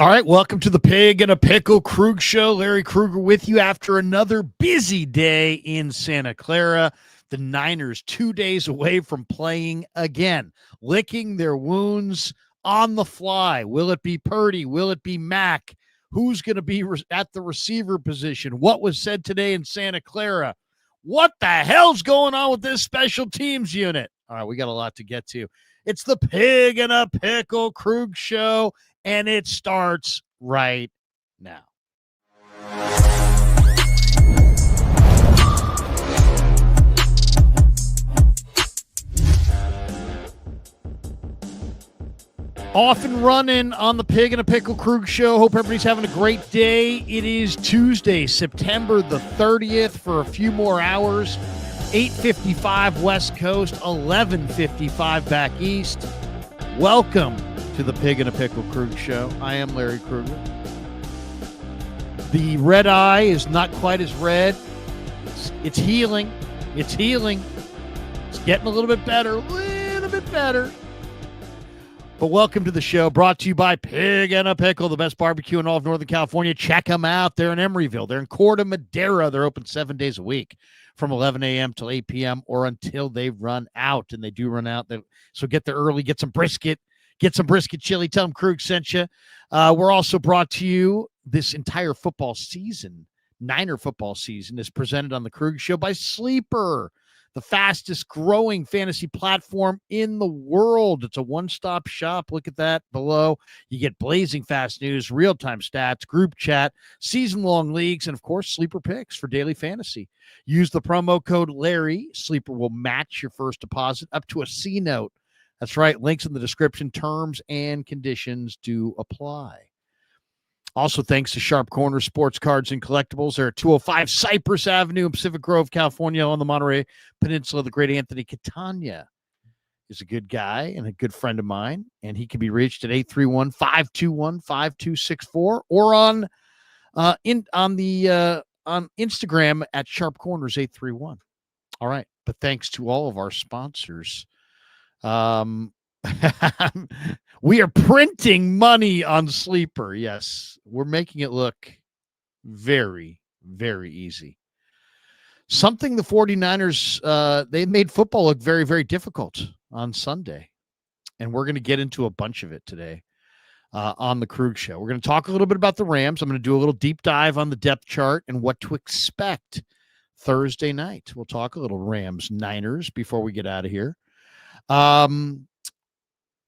All right, welcome to the Pig and a Pickle Krug Show. Larry Krueger with you after another busy day in Santa Clara. The Niners 2 days away from playing again, licking their wounds on the fly. Will it be Purdy? Will it be Mack? Who's going to be at the receiver position? What was said today in Santa Clara? What the hell's going on with this special teams unit? All right, we got a lot to get to. It's the Pig and a Pickle Krug Show, and it starts right now. Off and running on the Pig and a Pickle Krug Show. Hope everybody's having a great day. It is Tuesday, September the 30th for a few more hours. 8:55 West Coast, 11:55 back east. Welcome to the Pig and a Pickle Krug Show. I am Larry Krueger. The red eye is not quite as red. It's healing. It's healing. It's getting a little bit better. But welcome to the show, brought to you by Pig and a Pickle, the best barbecue in all of Northern California. Check them out. They're in Emeryville. They're in Corte Madera. They're open 7 days a week from 11 a.m. till 8 p.m. or until they run out, and they do run out. So get there early, get some brisket chili. Tell them Krug sent you. We're also brought to you this entire football season. Niner football season is presented on the Krug Show by Sleeper, the fastest growing fantasy platform in the world. It's a one-stop shop. Look at that below. You get blazing fast news, real-time stats, group chat, season-long leagues, and, of course, Sleeper picks for daily fantasy. Use the promo code Larry. Sleeper will match your first deposit up to a C note. That's right. Links in the description. Terms and conditions do apply. Also, thanks to Sharp Corner Sports Cards and Collectibles. They're at 205 Cypress Avenue in Pacific Grove, California, on the Monterey Peninsula. The great Anthony Catania is a good guy and a good friend of mine, and he can be reached at 831-521-5264 or on Instagram at Sharp Corners 831. All right, but thanks to all of our sponsors. We are printing money on Sleeper. Yes, we're making it look very, very easy. Something the 49ers, they made football look very, very difficult on Sunday. And we're going to get into a bunch of it today on the Krug Show. We're going to talk a little bit about the Rams. I'm going to do a little deep dive on the depth chart and what to expect Thursday night. We'll talk a little Rams-Niners before we get out of here.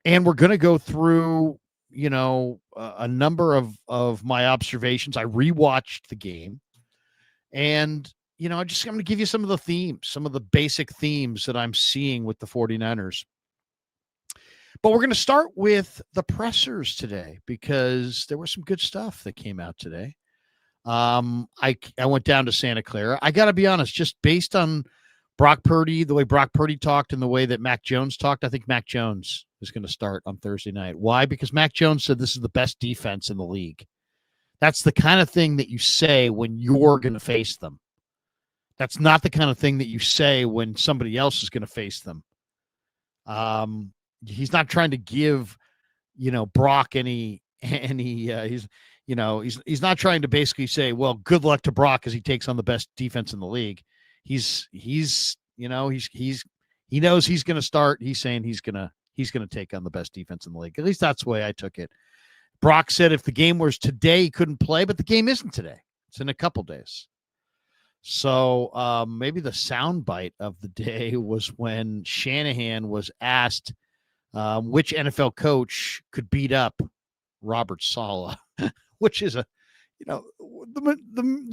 And we're going to go through, a number of my observations. I rewatched the game, and, I'm going to give you some of the themes, some of the basic themes that I'm seeing with the 49ers. But we're going to start with the pressers today because there was some good stuff that came out today. I went down to Santa Clara. I got to be honest, just based on Brock Purdy, the way Brock Purdy talked and the way that Mac Jones talked, I think Mac Jones is going to start on Thursday night. Why? Because Mac Jones said this is the best defense in the league. That's the kind of thing that you say when you're going to face them. That's not the kind of thing that you say when somebody else is going to face them. He's not trying to give, Brock any he's not trying to basically say, well, good luck to Brock as he takes on the best defense in the league. He knows he's going to start. He's saying he's going to take on the best defense in the league. At least that's the way I took it. Brock said if the game was today, he couldn't play, but the game isn't today. It's in a couple days. So maybe the soundbite of the day was when Shanahan was asked which NFL coach could beat up Robert Saleh, which is the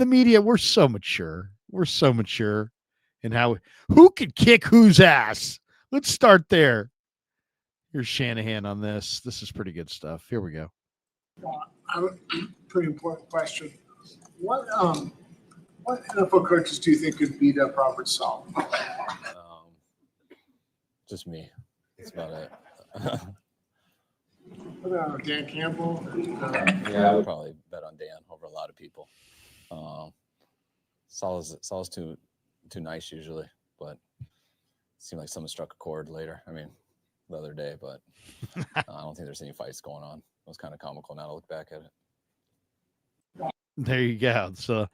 media, we're so mature. We're so mature in who could kick whose ass. Let's start there. Here's Shanahan on this. This is pretty good stuff. Here we go. Pretty important question. What NFL coaches do you think could beat up Robert Saleh? Just me. That's about it. What about Dan Campbell? Yeah, I would probably bet on Dan over a lot of people. Saleh's too nice usually, but it seemed like someone struck a chord later. I mean, the other day, but I don't think there's any fights going on. It was kind of comical now to look back at it. There you go. So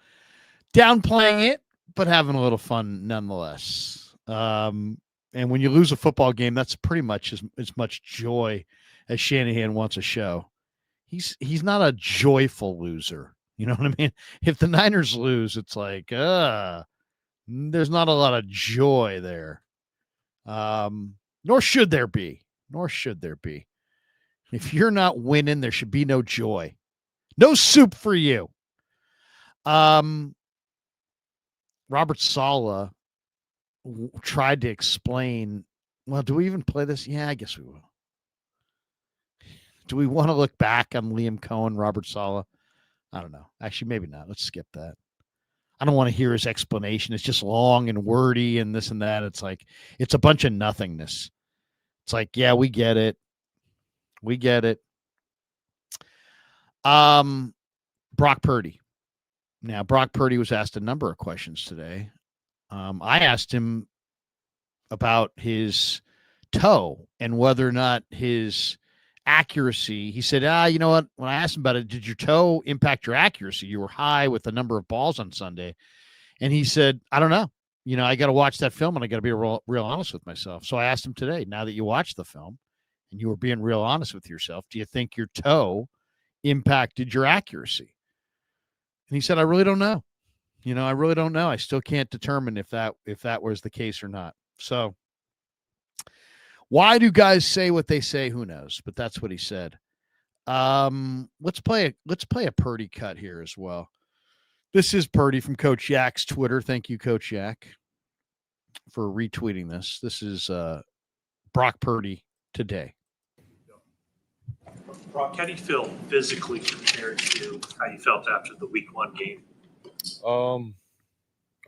downplaying it, but having a little fun nonetheless. And when you lose a football game, that's pretty much as much joy as Shanahan wants to show. He's not a joyful loser. You know what I mean? If the Niners lose, it's like, there's not a lot of joy there. Nor should there be. If you're not winning, there should be no joy. No soup for you. Robert Saleh tried to explain. Well, do we even play this? Yeah, I guess we will. Do we want to look back on Liam Cohen, Robert Saleh? I don't know. Actually, maybe not. Let's skip that. I don't want to hear his explanation. It's just long and wordy and this and that. It's like, it's a bunch of nothingness. It's like, yeah, we get it. Brock Purdy. Now, Brock Purdy was asked a number of questions today. I asked him about his toe and whether or not his accuracy. He said, you know what? When I asked him about it, did your toe impact your accuracy? You were high with the number of balls on Sunday. And he said, I don't know. I got to watch that film and I got to be real honest with myself. So I asked him today, now that you watched the film and you were being real honest with yourself, do you think your toe impacted your accuracy? And he said, I really don't know. I really don't know. I still can't determine if that was the case or not. So why do guys say what they say? Who knows? But that's what he said. Let's play a Purdy cut here as well. This is Purdy from Coach Yak's Twitter. Thank you, Coach Yak, for retweeting this. This is Brock Purdy today. Brock, how do you feel physically compared to how you felt after the Week 1 game?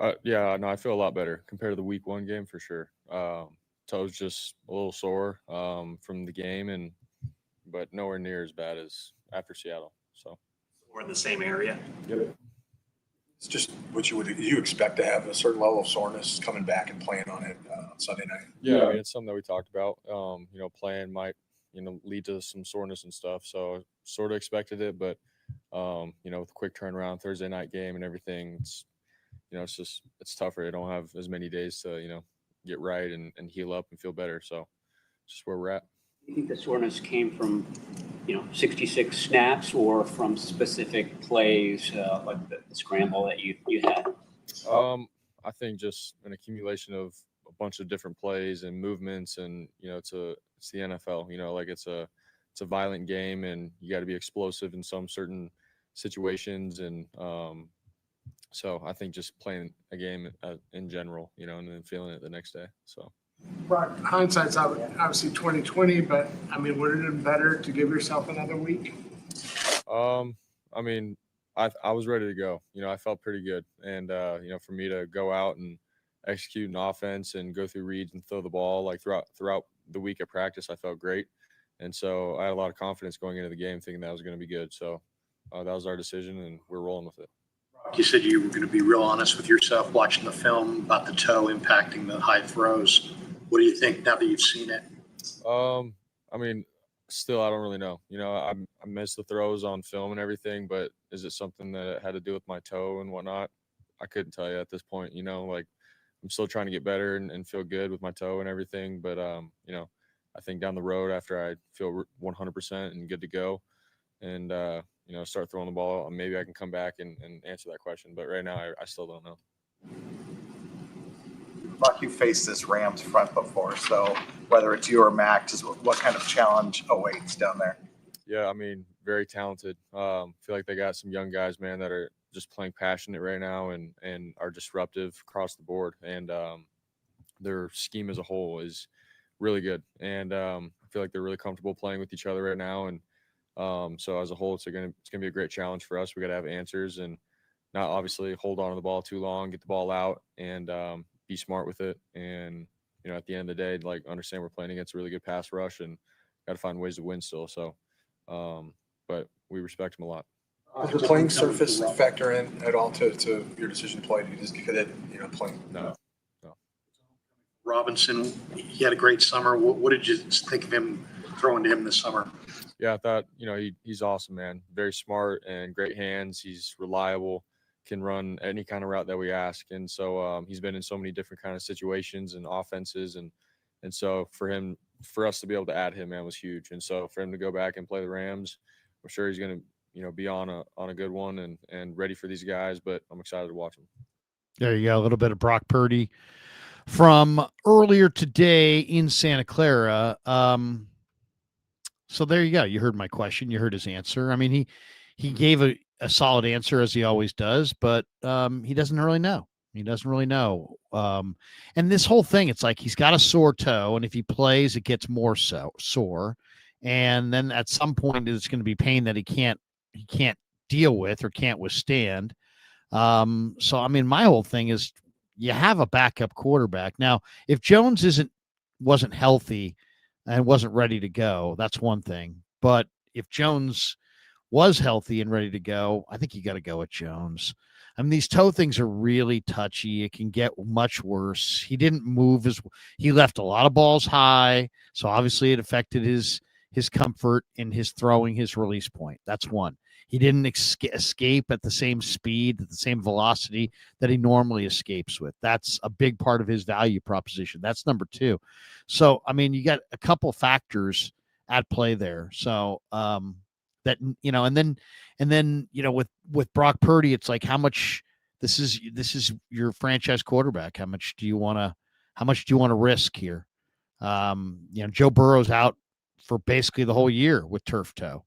I feel a lot better compared to the Week 1 game for sure. Toes just a little sore from the game, but nowhere near as bad as after Seattle. So We're in the same area. Yep. It's just what you expect to have a certain level of soreness coming back and playing on it on Sunday night. Yeah, I mean, it's something that we talked about. Playing might lead to some soreness and stuff. So sort of expected it, but with the quick turnaround Thursday night game and everything, it's it's tougher. They don't have as many days to get right and heal up and feel better. So it's just where we're at. Do you think the soreness came from 66 snaps or from specific plays like the scramble that you had? I think just an accumulation of a bunch of different plays and movements, and it's the NFL. It's a violent game, and you got to be explosive in some certain situations, and so I think just playing a game in general, and then feeling it the next day. So, Brock, hindsight's obviously 2020, but I mean, would it have been better to give yourself another week? I mean, I was ready to go. I felt pretty good, and for me to go out and execute an offense and go through reads and throw the ball like throughout the week of practice, I felt great, and so I had a lot of confidence going into the game, thinking that was going to be good. So that was our decision, and we're rolling with it. You said you were going to be real honest with yourself watching the film about the toe impacting the high throws. What do you think now that you've seen it? I mean, still, I don't really know. I missed the throws on film and everything, but is it something that had to do with my toe and whatnot? I couldn't tell you at this point. I'm still trying to get better and feel good with my toe and everything. But, I think down the road after I feel 100% and good to go and, start throwing the ball, maybe I can come back and answer that question. But right now, I still don't know. Buck, you faced this Rams front before, so whether it's you or Max, what kind of challenge awaits down there? Yeah, I mean, very talented. Feel like they got some young guys, man, that are just playing passionate right now and are disruptive across the board. And their scheme as a whole is really good. And I feel like they're really comfortable playing with each other right now. And so as a whole, it's gonna be a great challenge for us. We got to have answers and not obviously hold on to the ball too long, get the ball out, and be smart with it. And at the end of the day, like, understand we're playing against a really good pass rush and got to find ways to win still. So, but we respect them a lot. Does the playing surface factor in at all to your decision to play? Do you just get it, playing? No. Robinson, he had a great summer. What did you think of him throwing to him this summer? Yeah, I thought, he's awesome, man. Very smart and great hands. He's reliable, can run any kind of route that we ask. And so he's been in so many different kind of situations and offenses. And so for us to be able to add him, man, was huge. And so for him to go back and play the Rams, I'm sure he's going to, be on a good one and ready for these guys, but I'm excited to watch him. There you go. A little bit of Brock Purdy from earlier today in Santa Clara. So there you go. You heard my question. You heard his answer. I mean, he gave a solid answer, as he always does, but he doesn't really know. He doesn't really know. And this whole thing, it's like he's got a sore toe, and if he plays, it gets more sore. And then at some point, it's going to be pain that he can't deal with or can't withstand. So, I mean, my whole thing is you have a backup quarterback. Now, if Jones wasn't healthy and wasn't ready to go, that's one thing. But if Jones was healthy and ready to go, I think you got to go with Jones. I mean, these toe things are really touchy. It can get much worse. He didn't move he left a lot of balls high. So obviously it affected his comfort in his throwing, his release point. That's one. He didn't escape at the same speed, at the same velocity that he normally escapes with. That's a big part of his value proposition. That's number two. So, I mean, you got a couple factors at play there. So, that, and then, with Brock Purdy, it's like, how much this is your franchise quarterback. How much do you want to risk here? Joe Burrow's out for basically the whole year with turf toe.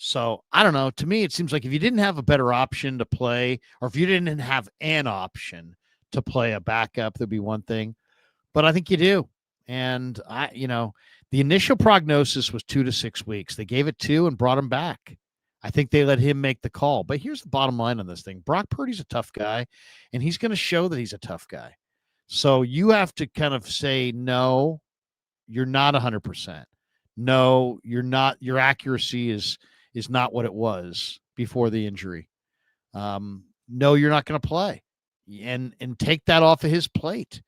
So I don't know. To me, it seems like if you didn't have a better option to play, or if you didn't have an option to play a backup, that'd be one thing. But I think you do. And the initial prognosis was 2 to 6 weeks. They gave it 2 and brought him back. I think they let him make the call. But here's the bottom line on this thing. Brock Purdy's a tough guy, and he's going to show that he's a tough guy. So you have to kind of say, no, you're not 100%. No, you're not. Your accuracy is not what it was before the injury. No, you're not going to play, and take that off of his plate,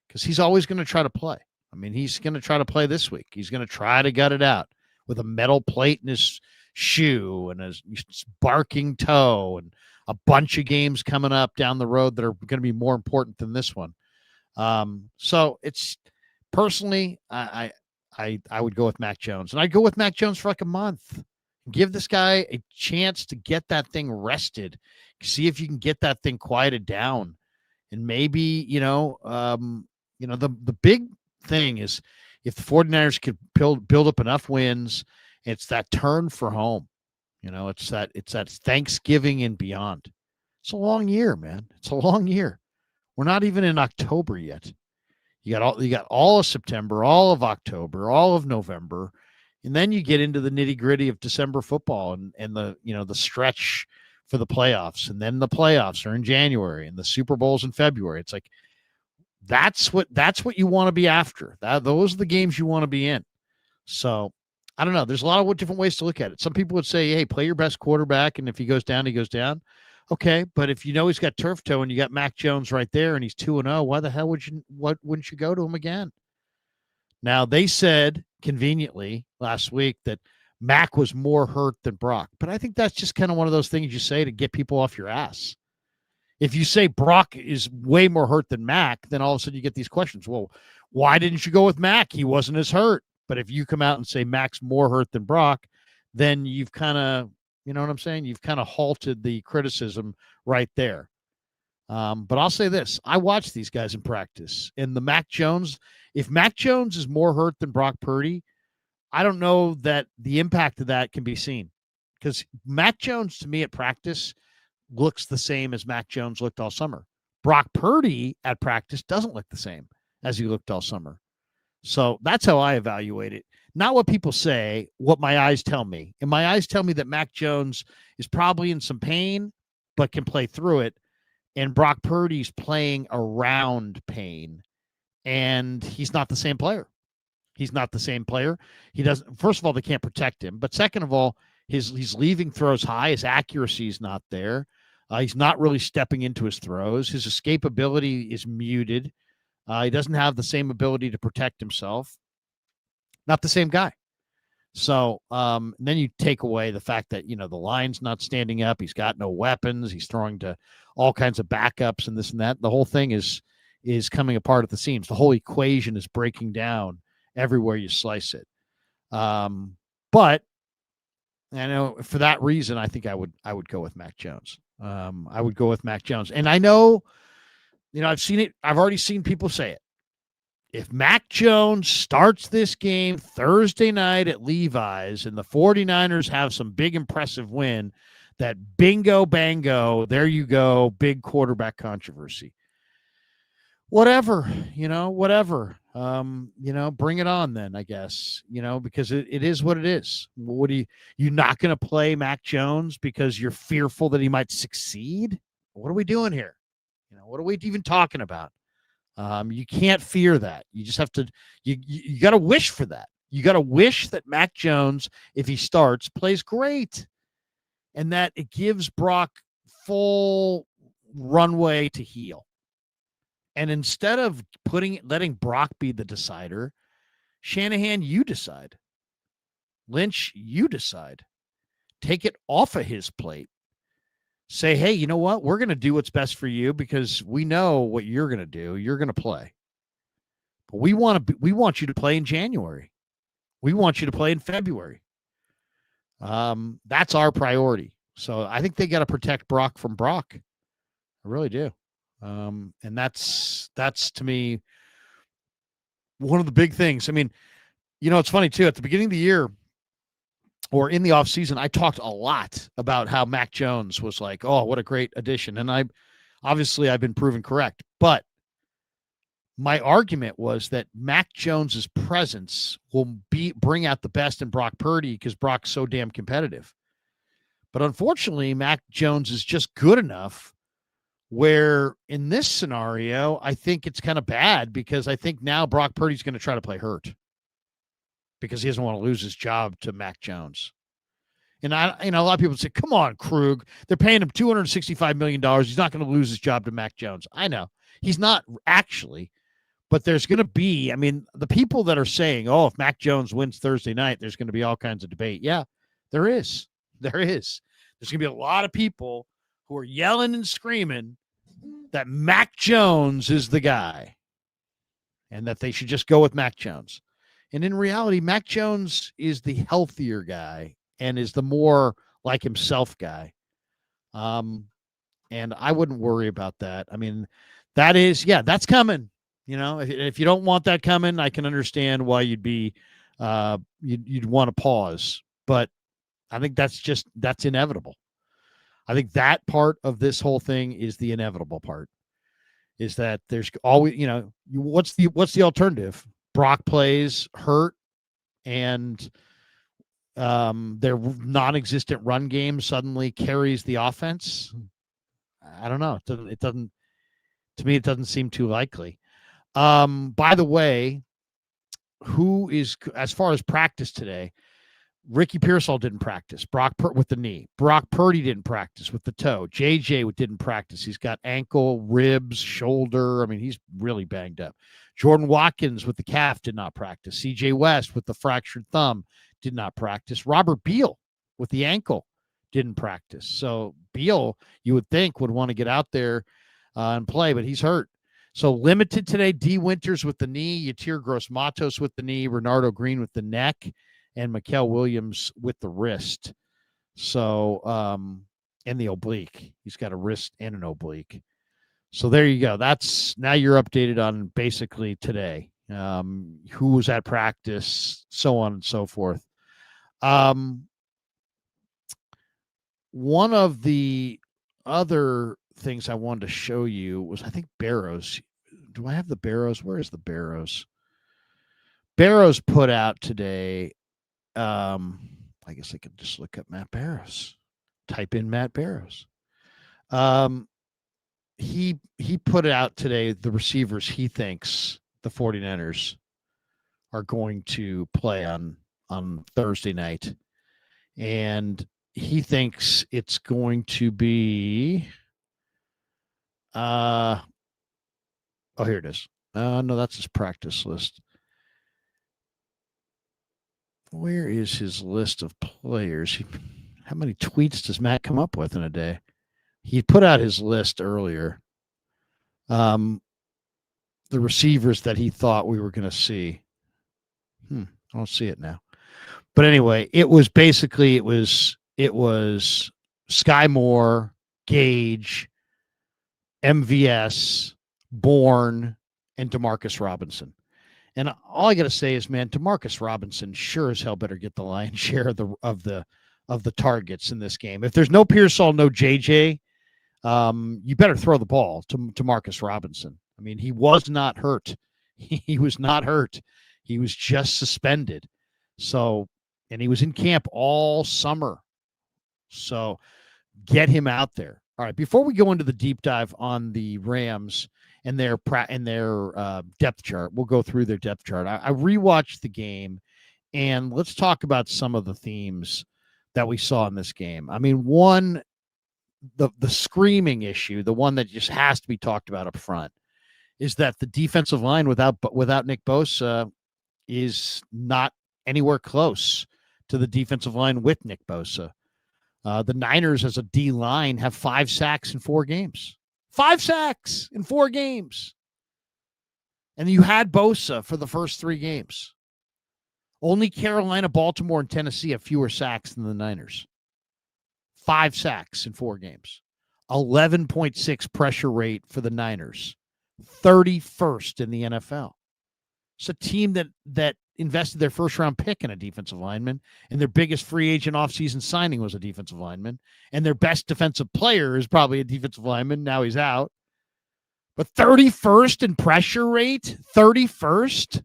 because he's always going to try to play. I mean, he's going to try to play this week. He's going to try to gut it out with a metal plate in his shoe and his barking toe, and a bunch of games coming up down the road that are going to be more important than this one. So it's personally, I would go with Mac Jones, and I'd go with Mac Jones for like a month. Give this guy a chance to get that thing rested. See if you can get that thing quieted down. And maybe, the big thing is if the 49ers could build up enough wins, it's that turn for home. It's that Thanksgiving and beyond. It's a long year, man. It's a long year. We're not even in October yet. You got all of September, all of October, all of November. And then you get into the nitty gritty of December football and the stretch for the playoffs. And then the playoffs are in January and the Super Bowl's in February. It's like, that's what you want to be after. Those are the games you want to be in. So I don't know. There's a lot of different ways to look at it. Some people would say, hey, play your best quarterback. And if he goes down, he goes down. Okay. But if he's got turf toe and you got Mac Jones right there and he's 2-0, why the hell wouldn't you go to him again? Now, they said conveniently last week that Mac was more hurt than Brock. But I think that's just kind of one of those things you say to get people off your ass. If you say Brock is way more hurt than Mac, then all of a sudden you get these questions. Well, why didn't you go with Mac? He wasn't as hurt. But if you come out and say Mac's more hurt than Brock, then you've kind of, you know what I'm saying? You've kind of halted the criticism right there. But I'll say this. I watch these guys in practice. And if Mac Jones is more hurt than Brock Purdy, I don't know that the impact of that can be seen. Because Mac Jones, to me, at practice, looks the same as Mac Jones looked all summer. Brock Purdy at practice doesn't look the same as he looked all summer. So that's how I evaluate it. Not what people say, what my eyes tell me. And my eyes tell me that Mac Jones is probably in some pain, but can play through it. And Brock Purdy's playing around pain. And he's not the same player. He's not the same player. He doesn't. First of all, they can't protect him. But second of all, he's leaving throws high. His accuracy is not there. He's not really stepping into his throws. His escapability is muted. He doesn't have the same ability to protect himself. Not the same guy. So then you take away the fact that, the line's not standing up. He's got no weapons. He's throwing to all kinds of backups and this and that. The whole thing is coming apart at the seams. The whole equation is breaking down everywhere you slice it. But I know for that reason, I think I would go with Mac Jones. I would go with Mac Jones. And I know, I've seen it. I've already seen people say it. If Mac Jones starts this game Thursday night at Levi's and the 49ers have some big impressive win, that bingo bango, there you go, big quarterback controversy. Whatever, whatever. Bring it on then, I guess, because it is what it is. What you're not going to play Mac Jones because you're fearful that he might succeed? What are we doing here? What are we even talking about? You can't fear that. You just have to, you got to wish for that. You got to wish that Mac Jones, if he starts, plays great and that it gives Brock full runway to heal. And instead of letting Brock be the decider, Shanahan, you decide. Lynch, you decide. Take it off of his plate. Say, hey, you know what? We're going to do what's best for you because we know what you're going to do. You're going to play. But we want you to play in January. We want you to play in February. That's our priority. So I think they got to protect Brock from Brock. I really do. And that's to me one of the big things. I mean, it's funny too. At the beginning of the year or in the offseason, I talked a lot about how Mac Jones was like, oh, what a great addition. And I've been proven correct. But my argument was that Mac Jones's presence will bring out the best in Brock Purdy because Brock's so damn competitive. But unfortunately, Mac Jones is just good enough where in this scenario, I think it's kind of bad because I think now Brock Purdy's going to try to play hurt because he doesn't want to lose his job to Mac Jones. And a lot of people say, come on, Krug, they're paying him $265 million. He's not going to lose his job to Mac Jones. I know he's not actually, but there's going to be, the people that are saying, oh, if Mac Jones wins Thursday night, there's going to be all kinds of debate. Yeah, there is. There's going to be a lot of people who are yelling and screaming that Mac Jones is the guy and that they should just go with Mac Jones. And in reality, Mac Jones is the healthier guy and is the more like himself guy. And I wouldn't worry about that. That's coming. If you don't want that coming, I can understand why you'd be, you'd want to pause, but I think that's inevitable. I think that part of this whole thing is the inevitable part. Is that there's always, what's the alternative? Brock plays hurt, and their non-existent run game suddenly carries the offense. I don't know. It doesn't. To me, it doesn't seem too likely. By the way, who is as far as practice today? Ricky Pearsall didn't practice. With the knee. Brock Purdy didn't practice with the toe. JJ didn't practice. He's got ankle, ribs, shoulder. He's really banged up. Jordan Watkins with the calf did not practice. CJ West with the fractured thumb did not practice. Robert Beal with the ankle didn't practice. So Beal, you would think, would want to get out there and play, but he's hurt. So limited today, D. Winters with the knee, Yatir Gross-Matos with the knee, Renardo Green with the neck, and Mikael Williams with the wrist. So, and the oblique. He's got a wrist and an oblique. So there you go. Now you're updated on basically today. Who was at practice, so on and so forth. One of the other things I wanted to show you was, I think, Barrows. Do I have the Barrows? Where is the Barrows? Barrows put out today. I guess I could just look up Matt Barrows. Type in Matt Barrows. He put out today the receivers he thinks the 49ers are going to play on Thursday night. And he thinks it's going to be here it is. No, that's his practice list. Where is his list of players? How many tweets does Matt come up with in a day? He put out his list earlier. The receivers that he thought we were going to see. I don't see it now. But anyway, it was Sky Moore, Gage, MVS, Bourne, and Demarcus Robinson. And all I got to say is, man, Demarcus Robinson sure as hell better get the lion's share of the targets in this game. If there's no Pearsall, no JJ, you better throw the ball to Marcus Robinson. I mean, he was not hurt. He was not hurt. He was just suspended. So, and he was in camp all summer. So get him out there. All right. Before we go into the deep dive on the Rams and their depth chart, we'll go through their depth chart. I rewatched the game, and let's talk about some of the themes that we saw in this game. I mean, one, the screaming issue, the one that just has to be talked about up front, is that the defensive line without Nick Bosa is not anywhere close to the defensive line with Nick Bosa. The Niners as a D line have 5 sacks in 4 games. 5 sacks in 4 games. And you had Bosa for the first 3 games. Only Carolina, Baltimore, and Tennessee have fewer sacks than the Niners. 5 sacks in 4 games. 11.6 pressure rate for the Niners. 31st in the NFL. It's a team that invested their first-round pick in a defensive lineman, and their biggest free agent offseason signing was a defensive lineman, and their best defensive player is probably a defensive lineman. Now he's out. But 31st in pressure rate? 31st?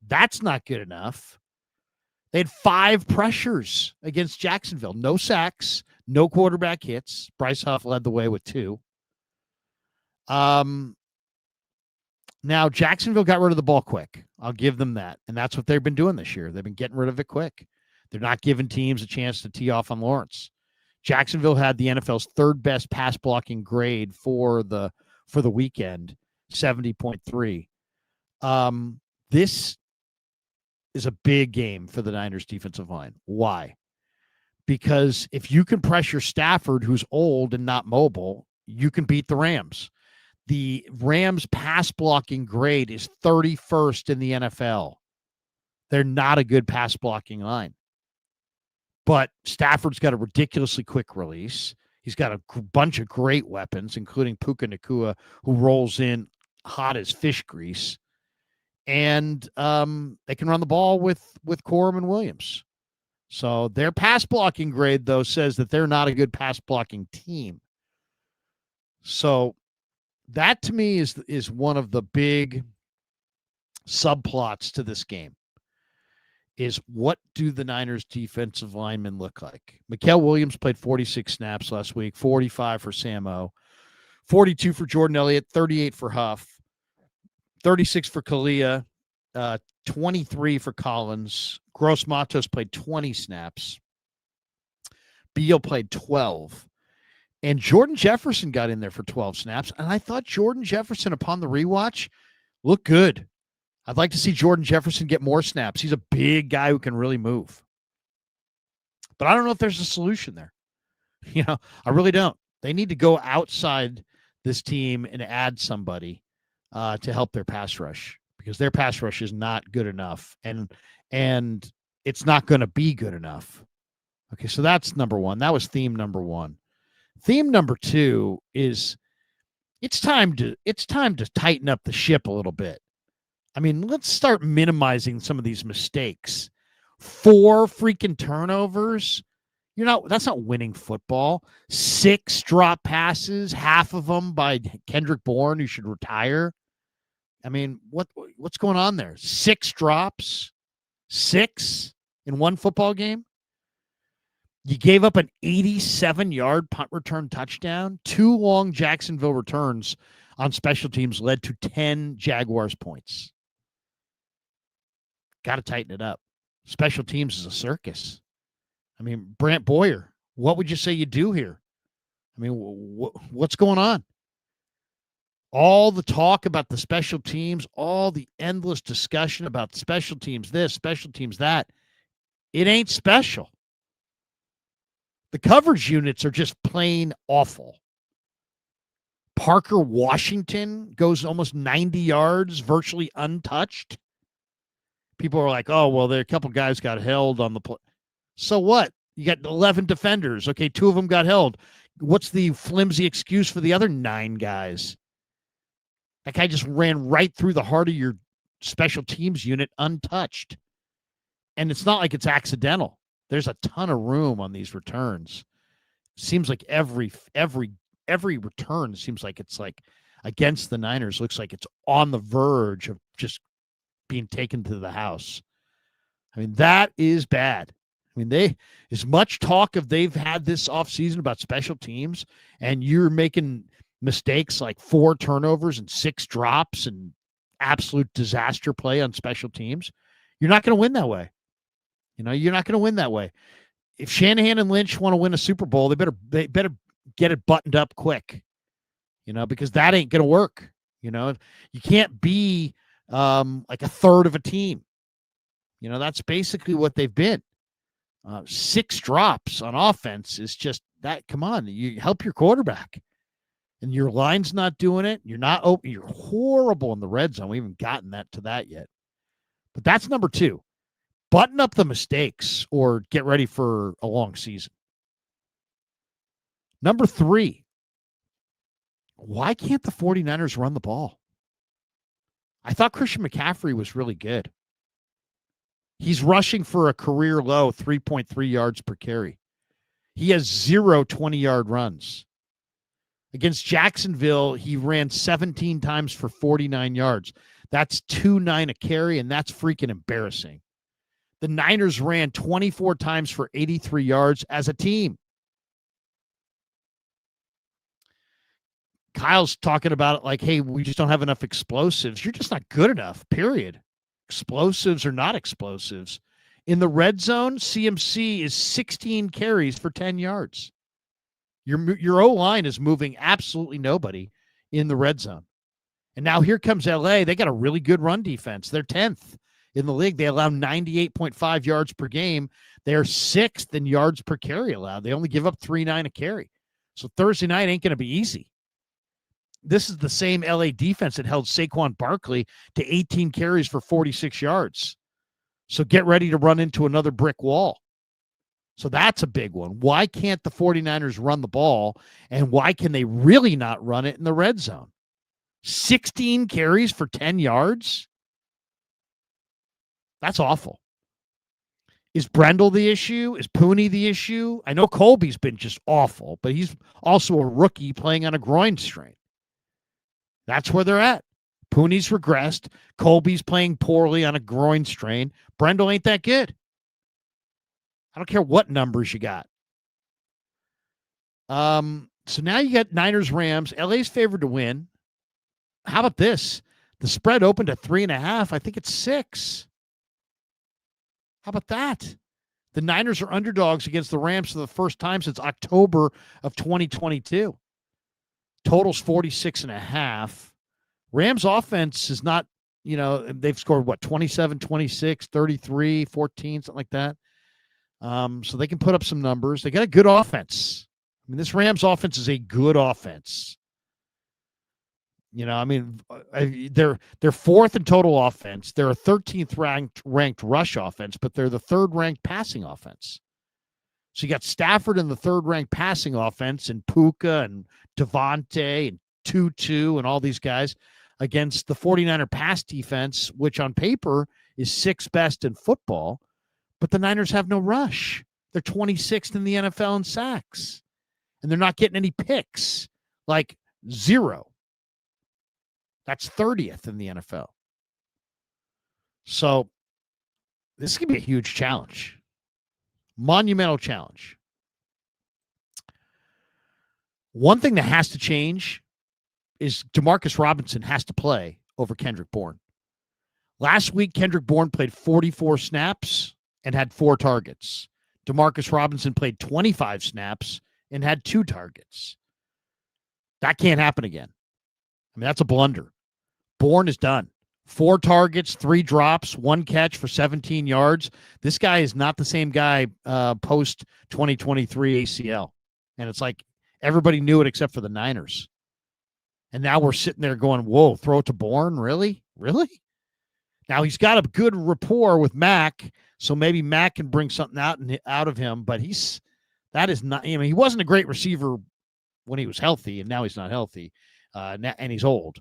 That's not good enough. They had 5 pressures against Jacksonville. No sacks, no quarterback hits. Bryce Huff led the way with 2. Now, Jacksonville got rid of the ball quick. I'll give them that. And that's what they've been doing this year. They've been getting rid of it quick. They're not giving teams a chance to tee off on Lawrence. Jacksonville had the NFL's 3rd best pass blocking grade for the weekend, 70.3. This is a big game for the Niners defensive line. Why? Because if you can pressure Stafford, who's old and not mobile, you can beat the Rams. The Rams pass blocking grade is 31st in the NFL. They're not a good pass blocking line. But Stafford's got a ridiculously quick release. He's got a bunch of great weapons, including Puka Nacua, who rolls in hot as fish grease. And they can run the ball with Corum and Williams. So their pass blocking grade, though, says that they're not a good pass blocking team. So that, to me, is one of the big subplots to this game, is what do the Niners defensive linemen look like? Mikael Williams played 46 snaps last week, 45 for Samo, 42 for Jordan Elliott, 38 for Huff, 36 for Kalia, 23 for Collins. Gross Matos played 20 snaps. Beal played 12. And Jordan Jefferson got in there for 12 snaps. And I thought Jordan Jefferson, upon the rewatch, looked good. I'd like to see Jordan Jefferson get more snaps. He's a big guy who can really move. But I don't know if there's a solution there. I really don't. They need to go outside this team and add somebody to help their pass rush, because their pass rush is not good enough. And it's not going to be good enough. Okay, so that's number one. That was theme number one. Theme number two is it's time to tighten up the ship a little bit. I mean, let's start minimizing some of these mistakes. 4 freaking turnovers. That's not winning football. 6 drop passes, half of them by Kendrick Bourne, who should retire. I mean, what's going on there? 6 drops? 6 in one football game? You gave up an 87-yard punt return touchdown. 2 long Jacksonville returns on special teams led to 10 Jaguars points. Got to tighten it up. Special teams is a circus. I mean, Brant Boyer, what would you say you do here? I mean, what's going on? All the talk about the special teams, all the endless discussion about special teams this, special teams that, it ain't special. The coverage units are just plain awful. Parker Washington goes almost 90 yards, virtually untouched. People are like, oh, well, there a couple guys got held on the play. So what? You got 11 defenders. Okay, 2 of them got held. What's the flimsy excuse for the other 9 guys? That guy just ran right through the heart of your special teams unit untouched. And it's not like it's accidental. There's a ton of room on these returns. Seems like every return seems like it's like against the Niners looks like it's on the verge of just being taken to the house. I mean, that is bad. I mean, as much talk of they've had this offseason about special teams, and you're making mistakes like 4 turnovers and 6 drops and absolute disaster play on special teams, you're not going to win that way. You're not going to win that way. If Shanahan and Lynch want to win a Super Bowl, they better get it buttoned up quick, because that ain't going to work. You can't be like a third of a team. That's basically what they've been. 6 drops on offense is just that. Come on, you help your quarterback, and your line's not doing it. You're not open. You're horrible in the red zone. We haven't gotten to that yet, but that's number 2. Button up the mistakes or get ready for a long season. Number 3, why can't the 49ers run the ball? I thought Christian McCaffrey was really good. He's rushing for a career low 3.3 yards per carry. He has 0 20-yard runs. Against Jacksonville, he ran 17 times for 49 yards. That's 2.9 a carry, and that's freaking embarrassing. The Niners ran 24 times for 83 yards as a team. Kyle's talking about it like, hey, we just don't have enough explosives. You're just not good enough, period. Explosives or not explosives. In the red zone, CMC is 16 carries for 10 yards. Your O-line is moving absolutely nobody in the red zone. And now here comes LA. They got a really good run defense. They're 10th in the league. They allow 98.5 yards per game. They're 6th in yards per carry allowed. They only give up 3.9 a carry. So Thursday night ain't going to be easy. This is the same LA defense that held Saquon Barkley to 18 carries for 46 yards. So get ready to run into another brick wall. So that's a big one. Why can't the 49ers run the ball, and why can they really not run it in the red zone? 16 carries for 10 yards? That's awful. Is Brendel the issue? Is Pooney the issue? I know Colby's been just awful, but he's also a rookie playing on a groin strain. That's where they're at. Pooney's regressed. Colby's playing poorly on a groin strain. Brendel ain't that good. I don't care what numbers you got. So now you got Niners, Rams. LA's favored to win. How about this? The spread opened at 3.5. I think it's 6. How about that? The Niners are underdogs against the Rams for the first time since October of 2022. Total's 46.5. Rams offense is not, they've scored 27, 26, 33, 14, something like that. So they can put up some numbers. They got a good offense. I mean, this Rams offense is a good offense. They're 4th in total offense. They're a 13th ranked rush offense, but they're the 3rd ranked passing offense. So you got Stafford in the 3rd ranked passing offense, and Puka and Devontae and Tutu and all these guys against the 49er pass defense, which on paper is 6th best in football, but the Niners have no rush. They're 26th in the NFL in sacks, and they're not getting any picks, like 0. That's 30th in the NFL. So this is going to be a huge challenge. Monumental challenge. One thing that has to change is Demarcus Robinson has to play over Kendrick Bourne. Last week, Kendrick Bourne played 44 snaps and had 4 targets. Demarcus Robinson played 25 snaps and had 2 targets. That can't happen again. I mean, that's a blunder. Bourne is done. 4 targets, 3 drops, 1 catch for 17 yards. This guy is not the same guy post 2023 ACL. And it's like everybody knew it except for the Niners. And now we're sitting there going, whoa, throw it to Bourne? Really? Really? Now he's got a good rapport with Mac, so maybe Mac can bring something out of him, but that is not, I mean, he wasn't a great receiver when he was healthy, and now he's not healthy, and he's old.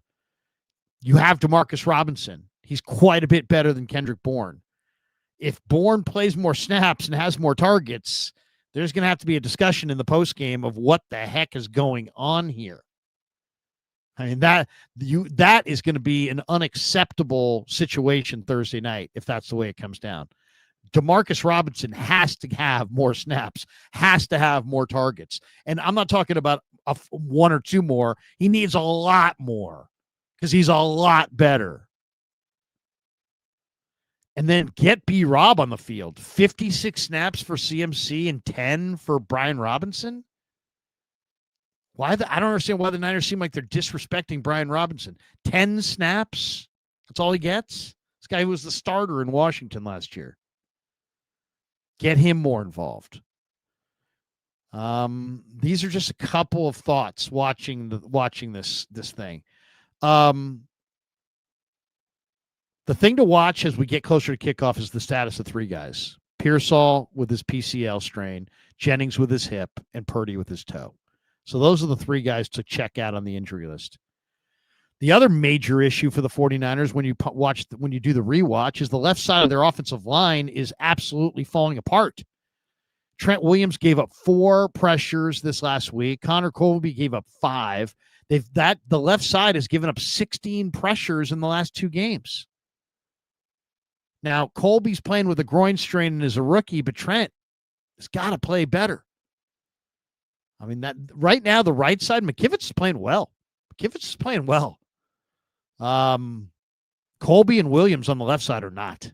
You have DeMarcus Robinson. He's quite a bit better than Kendrick Bourne. If Bourne plays more snaps and has more targets, there's going to have to be a discussion in the postgame of what the heck is going on here. I mean, that is going to be an unacceptable situation Thursday night if that's the way it comes down. DeMarcus Robinson has to have more snaps, has to have more targets. And I'm not talking about 1 or 2 more. He needs a lot more because he's a lot better. And then get B-Rob on the field. 56 snaps for CMC and 10 for Brian Robinson. I don't understand why the Niners seem like they're disrespecting Brian Robinson. 10 snaps. That's all he gets. This guy was the starter in Washington last year. Get him more involved. These are just a couple of thoughts watching this thing. The thing to watch as we get closer to kickoff is the status of 3 guys. Pearsall with his PCL strain, Jennings with his hip, and Purdy with his toe. So those are the 3 guys to check out on the injury list. The other major issue for the 49ers when you do the rewatch is the left side of their offensive line is absolutely falling apart. Trent Williams gave up 4 pressures this last week. Connor Colby gave up 5. The left side has given up 16 pressures in the last 2 games. Now, Colby's playing with a groin strain and is a rookie, but Trent has got to play better. I mean, that right now, the right side, McKivitz is playing well. Colby and Williams on the left side are not.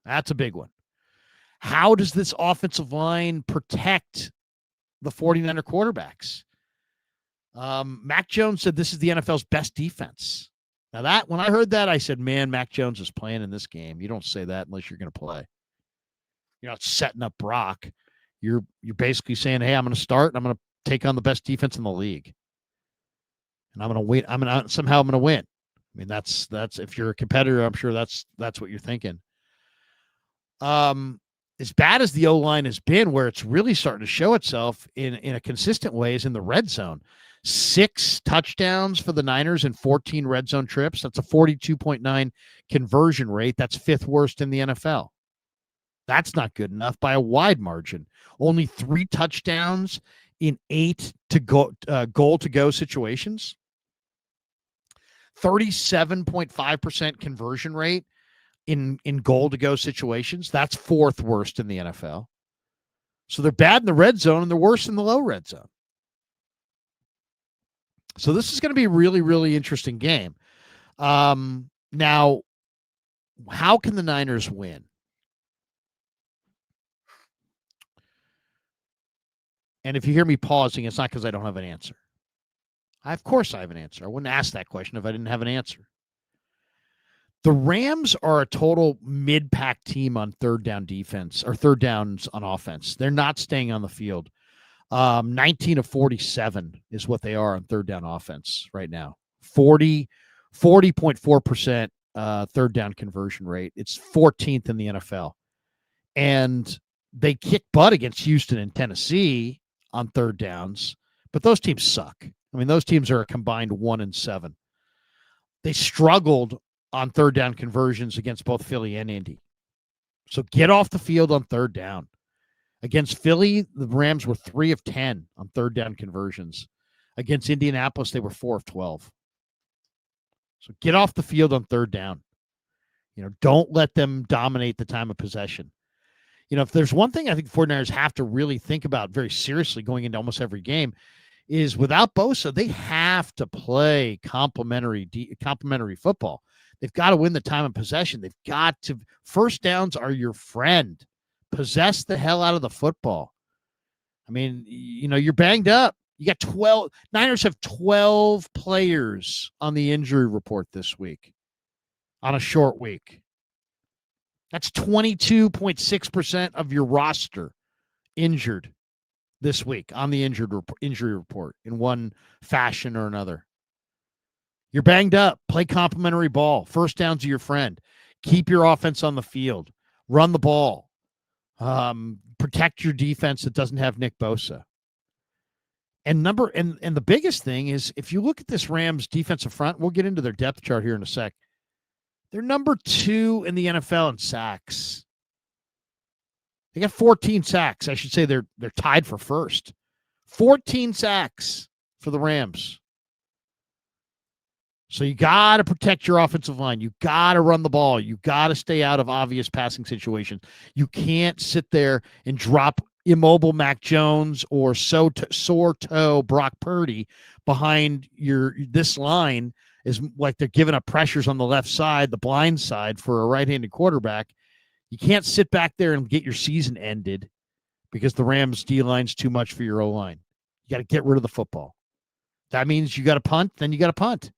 That's a big one. How does this offensive line protect the 49er quarterbacks? Mac Jones said this is the NFL's best defense. Now when I heard that, I said, man, Mac Jones is playing in this game. You don't say that unless you're going to play. You're not setting up Brock. You're basically saying, hey, I'm going to start and I'm going to take on the best defense in the league. And I'm going to win. I'm going to win. I mean, that's if you're a competitor, I'm sure that's what you're thinking. As bad as the O-line has been, where it's really starting to show itself in a consistent way is in the red zone. 6 touchdowns for the Niners and 14 red zone trips. That's a 42.9 conversion rate. That's 5th worst in the NFL. That's not good enough by a wide margin. Only 3 touchdowns in 8 goal to go situations. 37.5% conversion rate in goal to go situations. That's 4th worst in the NFL. So they're bad in the red zone and they're worse in the low red zone. So this is going to be a really, really interesting game. Now, how can the Niners win? And if you hear me pausing, it's not because I don't have an answer. Of course I have an answer. I wouldn't ask that question if I didn't have an answer. The Rams are a total mid-pack team on 3rd down defense or 3rd downs on offense. They're not staying on the field. 19 of 47 is what they are on 3rd down offense right now. 40.4% 3rd down conversion rate. It's 14th in the NFL. And they kick butt against Houston and Tennessee on 3rd downs, but those teams suck. I mean, those teams are a combined 1-7. They struggled on 3rd down conversions against both Philly and Indy. So get off the field on 3rd down. Against Philly, the Rams were 3 of 10 on 3rd down conversions. Against Indianapolis, they were 4 of 12. So get off the field on 3rd down. Don't let them dominate the time of possession. If there's one thing I think the 49ers have to really think about very seriously going into almost every game is without Bosa, they have to play complementary football. They've got to win the time of possession. They've got to. First downs are your friend. Possess the hell out of the football. I mean, you're banged up. You got 12. Niners have 12 players on the injury report this week on a short week. That's 22.6% of your roster injured this week on the injury report in one fashion or another. You're banged up. Play complimentary ball. First downs are your friend. Keep your offense on the field. Run the ball. Protect your defense that doesn't have Nick Bosa. And the biggest thing is, if you look at this Rams defensive front, we'll get into their depth chart here in a sec. They're number 2 in the NFL in sacks. They got 14 sacks. I should say they're tied for first. 14 sacks for the Rams. So you got to protect your offensive line. You got to run the ball. You got to stay out of obvious passing situations. You can't sit there and drop immobile Mac Jones or sore toe Brock Purdy behind this line. Is like they're giving up pressures on the left side, the blind side for a right-handed quarterback. You can't sit back there and get your season ended because the Rams D-line's too much for your O-line. You got to get rid of the football. That means you got to punt, then you got to punt.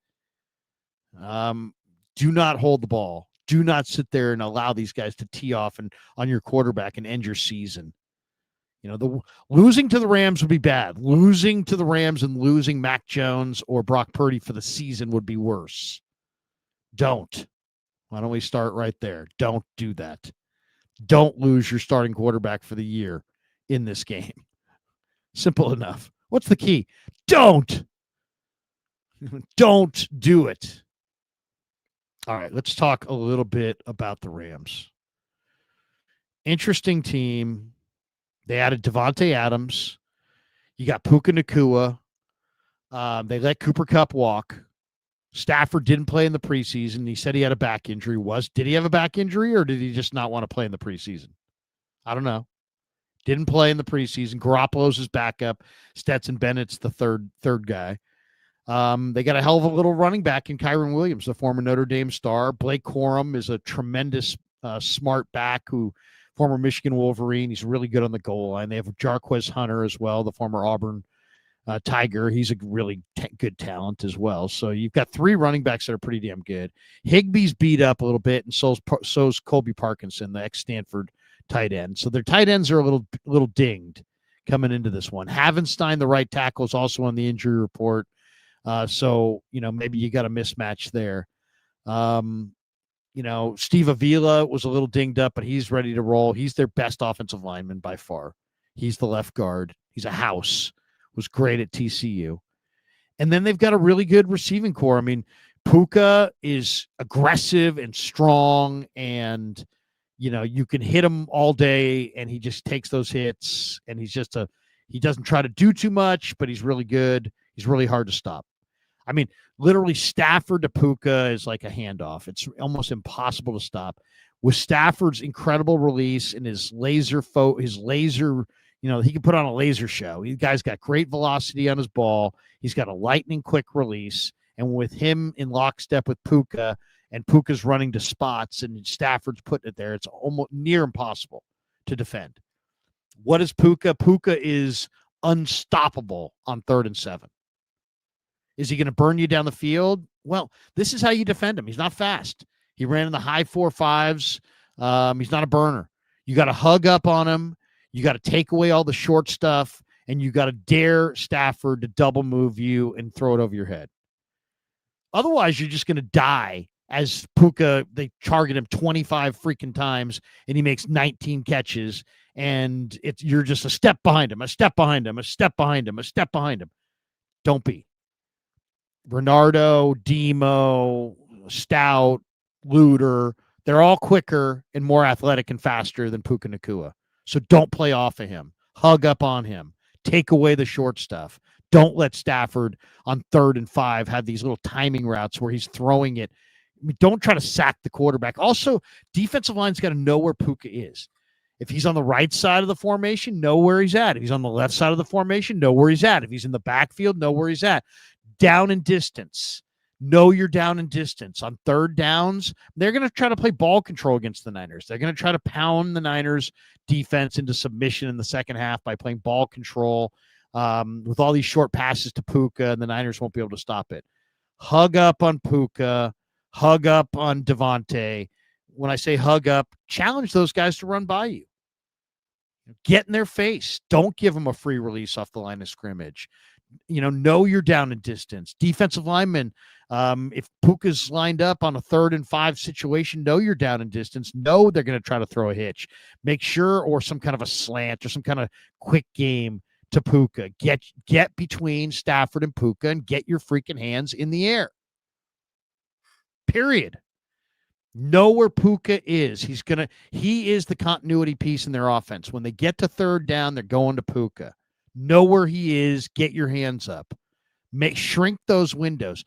Do not hold the ball. Do not sit there and allow these guys to tee off on your quarterback and end your season. You know, the losing to the Rams would be bad. Losing to the Rams and losing Mac Jones or Brock Purdy for the season would be worse. Don't. Why don't we start right there? Don't do that. Don't lose your starting quarterback for the year in this game. Simple enough. What's the key? Don't. Don't do it. All right, let's talk a little bit about the Rams. Interesting team. They added Devontae Adams. You got Puka Nacua. They let Cooper Kupp walk. Stafford didn't play in the preseason. He said he had a back injury. Did he have a back injury, or did he just not want to play in the preseason? I don't know. Didn't play in the preseason. Garoppolo's his backup. Stetson Bennett's the third guy. They got a hell of a little running back in Kyron Williams, the former Notre Dame star. Blake Corum is a tremendous, smart back former Michigan Wolverine. He's really good on the goal line. They have Jarquez Hunter as well, the former Auburn Tiger. He's a really good talent as well. So you've got 3 running backs that are pretty damn good. Higbee's beat up a little bit, and so's Colby Parkinson, the ex-Stanford tight end. So their tight ends are a little dinged coming into this one. Havenstein, the right tackle, is also on the injury report. So, maybe you got a mismatch there. Steve Avila was a little dinged up, but he's ready to roll. He's their best offensive lineman by far. He's the left guard. He's a house. Was great at TCU. And then they've got a really good receiving core. I mean, Puka is aggressive and strong, and, you can hit him all day, and he just takes those hits, and he doesn't try to do too much, but he's really good. He's really hard to stop. I mean, literally Stafford to Puka is like a handoff. It's almost impossible to stop. With Stafford's incredible release and his laser, he can put on a laser show. The guy's got great velocity on his ball. He's got a lightning quick release. And with him in lockstep with Puka, and Puka's running to spots and Stafford's putting it there, it's almost near impossible to defend. What is Puka? Puka is unstoppable on 3rd and 7. Is he going to burn you down the field? Well, this is how you defend him. He's not fast. He ran in the high 4.5s. He's not a burner. You got to hug up on him. You got to take away all the short stuff, and you got to dare Stafford to double move you and throw it over your head. Otherwise, you're just going to die as Puka. They target him 25 freaking times, and he makes 19 catches, and you're just a step behind him, a step behind him, a step behind him, a step behind him. Don't be. Bernardo, Demo, Stout, Luter, they're all quicker and more athletic and faster than Puka Nacua. So don't play off of him. Hug up on him. Take away the short stuff. Don't let Stafford on 3rd and 5 have these little timing routes where he's throwing it. I mean, don't try to sack the quarterback. Also, defensive line's got to know where Puka is. If he's on the right side of the formation, know where he's at. If he's on the left side of the formation, know where he's at. If he's in the backfield, know where he's at. Down and distance. Know you're down in distance. On 3rd downs, they're going to try to play ball control against the Niners. They're going to try to pound the Niners defense into submission in the second half by playing ball control. with all these short passes to Puka, and the Niners won't be able to stop it. Hug up on Puka, hug up on Devontae. When I say hug up, challenge those guys to run by you. Get in their face. Don't give them a free release off the line of scrimmage. Know you're down in distance. Defensive linemen, if Puka's lined up on a 3rd and 5 situation, know you're down in distance. Know they're going to try to throw a hitch. Make sure, or some kind of a slant or some kind of quick game to Puka. Get between Stafford and Puka and get your freaking hands in the air. Period. Know where Puka is. He is the continuity piece in their offense. When they get to 3rd down, they're going to Puka. Know where he is. Get your hands up. Shrink those windows.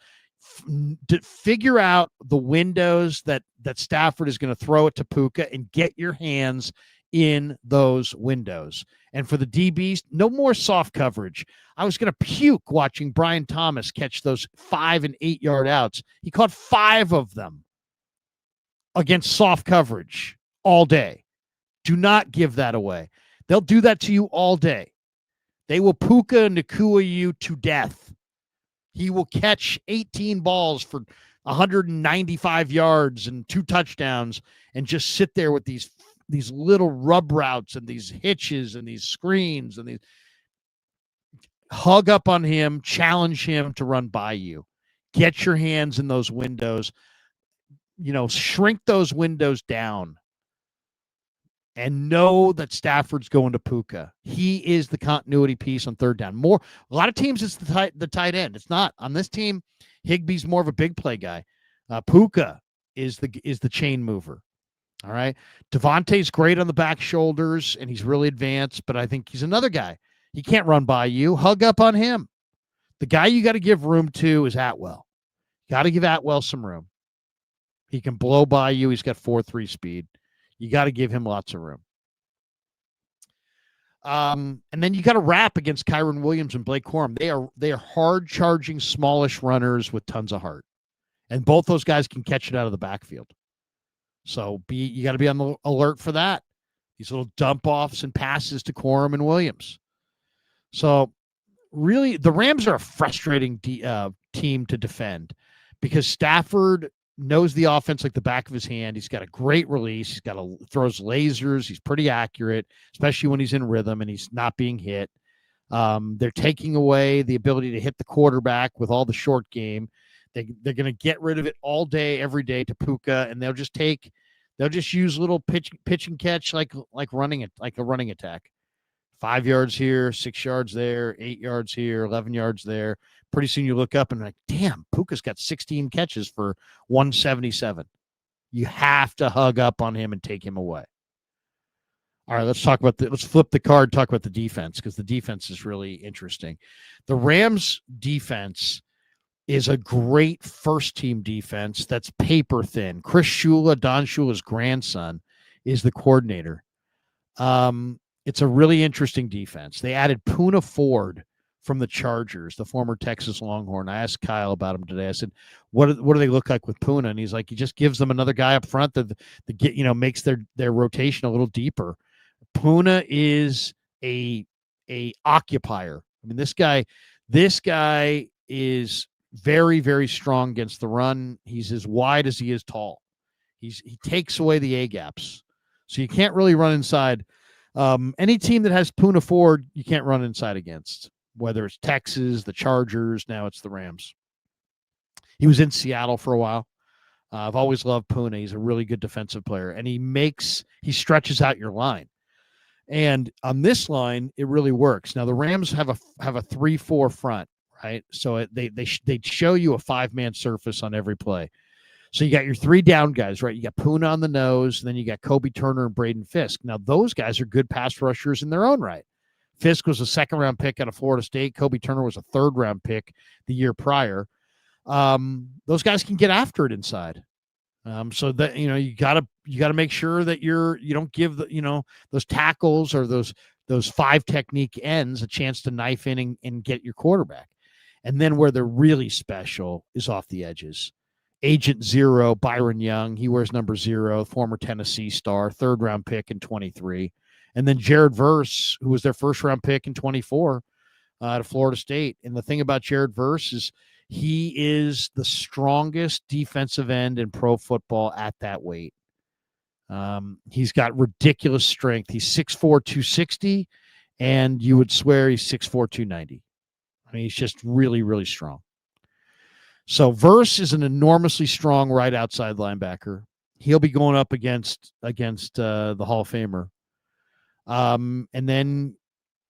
Figure out the windows that Stafford is going to throw it to Puka, and get your hands in those windows. And for the DBs, no more soft coverage. I was going to puke watching Brian Thomas catch those 5 and 8 yard outs. He caught 5 of them against soft coverage all day. Do not give that away. They'll do that to you all day. They will Puka Nacua you to death. He will catch 18 balls for 195 yards and 2 touchdowns and just sit there with these little rub routes and these hitches and these screens and these. Hug up on him, challenge him to run by you. Get your hands in those windows. Shrink those windows down, and know that Stafford's going to Puka. He is the continuity piece on 3rd down. A lot of teams, it's the tight end. It's not on this team. Higbee's more of a big play guy. Puka is the chain mover. All right. Devontae's great on the back shoulders, and he's really advanced, but I think he's another guy. He can't run by you. Hug up on him. The guy you got to give room to is Atwell. Got to give Atwell some room. He can blow by you. He's got 4.3 speed. You got to give him lots of room. And then you got to wrap against Kyron Williams and Blake Corum. They are hard charging, smallish runners with tons of heart, and both those guys can catch it out of the backfield. So you got to be on the alert for that. These little dump offs and passes to Corum and Williams. So really, the Rams are a frustrating team to defend because Stafford knows the offense like the back of his hand. He's got a great release. He's throws lasers. He's pretty accurate, especially when he's in rhythm and he's not being hit. They're taking away the ability to hit the quarterback with all the short game. They're going to get rid of it all day, every day to Puka, and they'll just use little pitch and catch like a running attack. 5 yards here, 6 yards there, 8 yards here, 11 yards there. Pretty soon you look up and like, damn, Puka's got 16 catches for 177. You have to hug up on him and take him away. All right, let's flip the card, talk about the defense, because the defense is really interesting. The Rams defense is a great first-team defense that's paper thin. Chris Shula, Don Shula's grandson, is the coordinator. It's a really interesting defense. They added Poona Ford from the Chargers, the former Texas Longhorn. I asked Kyle about him today. I said, what do they look like with Poona? And he's like, he just gives them another guy up front that makes their rotation a little deeper. Poona is a occupier. I mean, this guy is very, very strong against the run. He's as wide as he is tall. He takes away the A gaps. So you can't really run inside. Any team that has Poona Ford, you can't run inside against, whether it's Texas, the Chargers, now it's the Rams. He was in Seattle for a while. I've always loved Poona. He's a really good defensive player, and he stretches out your line. And on this line, it really works. Now the Rams have a 3-4 front, right? So they show you a 5-man surface on every play. So you got your 3 down guys, right? You got Poona on the nose, and then you got Kobe Turner and Braden Fisk. Now those guys are good pass rushers in their own right. Fisk was a 2nd-round pick out of Florida State. Kobe Turner was a 3rd-round pick the year prior. Those guys can get after it inside. So that you gotta make sure that you don't give those tackles or those 5 technique ends a chance to knife in and get your quarterback. And then where they're really special is off the edges. Agent Zero, Byron Young, he wears number 0, former Tennessee star, 3rd-round pick in 23. And then Jared Verse, who was their 1st-round pick in 24. out of Florida State. And the thing about Jared Verse is he is the strongest defensive end in pro football at that weight. He's got ridiculous strength. He's 6'4", 260, and you would swear he's 6'4", 290. I mean, he's just really, really strong. So Verse is an enormously strong right outside linebacker. He'll be going up against the Hall of Famer. And then